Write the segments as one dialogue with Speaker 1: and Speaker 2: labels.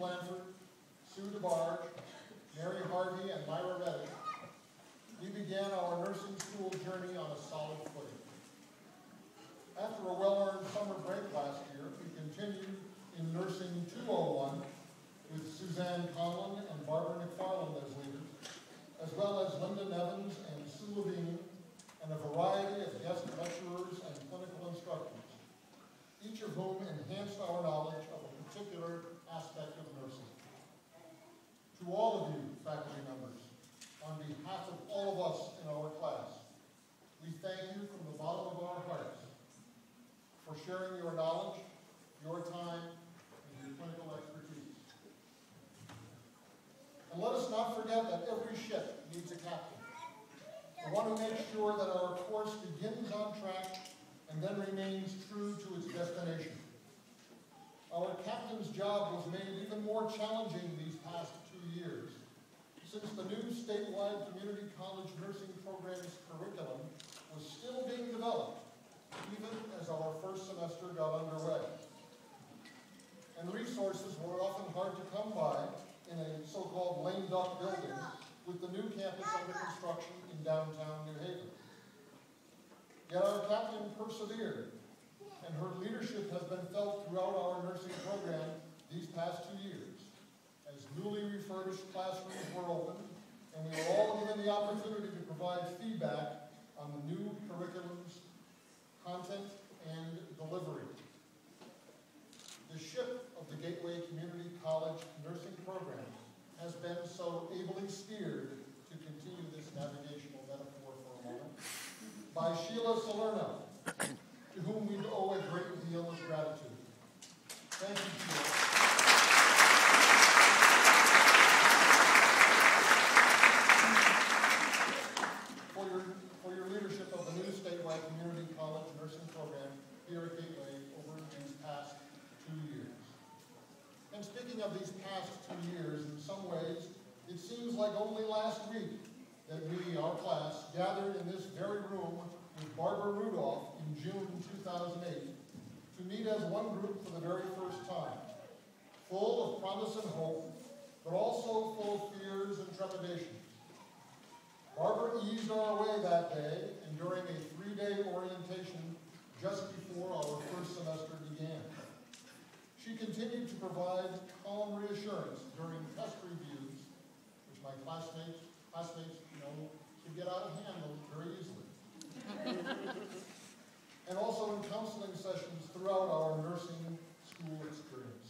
Speaker 1: Blanford, Sue DeBarge, Mary Harvey, and Myra Reddick, we began our nursing school journey on a solid footing. After a well-earned summer break last year, we continued in Nursing 201 with Suzanne Conlon and Barbara McFarland as leaders, as well as Linda Nevins and Sue Levine, and a variety of guest lecturers and clinical instructors, each of whom enhanced our knowledge of a particular aspect of nursing. To all of you, faculty members, on behalf of all of us in our class, we thank you from the bottom of our hearts for sharing your knowledge, your time, and your clinical expertise. And let us not forget that every ship needs a captain, the one who makes sure that our course begins on track and then remains true to its destination. Our captain's job was made even more challenging these past 2 years, since the new statewide community college nursing program's curriculum was still being developed, even as our first semester got underway. And resources were often hard to come by in a so-called lame duck building with the new campus under construction in downtown New Haven. Yet our captain persevered, and her leadership has been felt throughout our nursing program these past 2 years, as newly refurbished classrooms were opened, and we were all given the opportunity to provide feedback on the new curriculum's content and delivery. The ship of the Gateway Community College nursing program has been so ably steered, to continue this navigational metaphor for a moment, by Sheila Salerno, to whom we owe a great deal of gratitude. Thank you, Sheila. For your leadership of the new statewide community college nursing program here at Gateway over these past 2 years. And speaking of these past 2 years, in some ways, it seems like only last week that we, our class, gathered in this very room with Barbara Rudolph in June 2008 to meet as one group for the very first time, full of promise and hope, but also full of fears and trepidations. Barbara eased our way that day and during a 3-day orientation just before our first semester began. She continued to provide calm reassurance during test reviews, which my classmates can get out of hand very easily. And also in counseling sessions throughout our nursing school experience.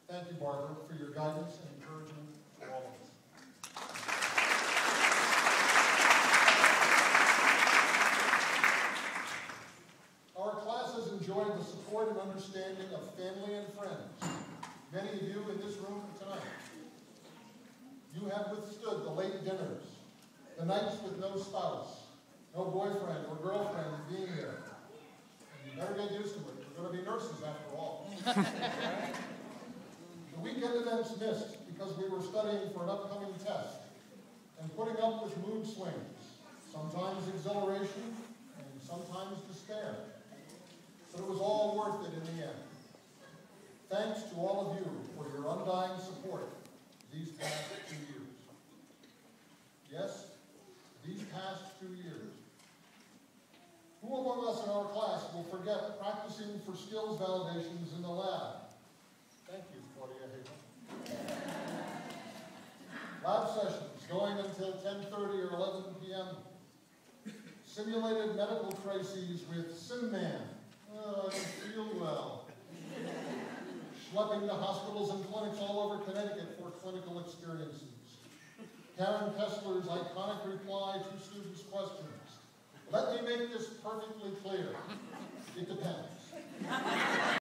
Speaker 1: Thank you, Barbara, for your guidance and encouragement to all of us. Our class has enjoyed the support and understanding of family and friends, many of you in this room tonight. You have withstood the late dinners, the nights with no spouse, no boyfriend or girlfriend being there. And you better get used to it. We're going to be nurses after all. The weekend events missed because we were studying for an upcoming test and putting up with mood swings, sometimes exhilaration and sometimes despair. But it was all worth it in the end. Thanks to all of you for your undying support these past 2 years. Yes, these past 2 years. Who among us in our class will forget practicing for skills validations in the lab? Thank you, Claudia Haven. Lab sessions going until 10:30 or 11 p.m. Simulated medical crises with SimMan. I don't feel well. Schlepping to hospitals and clinics all over Connecticut for clinical experiences. Karen Kessler's iconic reply to students' questions. Let me make this perfectly clear. It depends.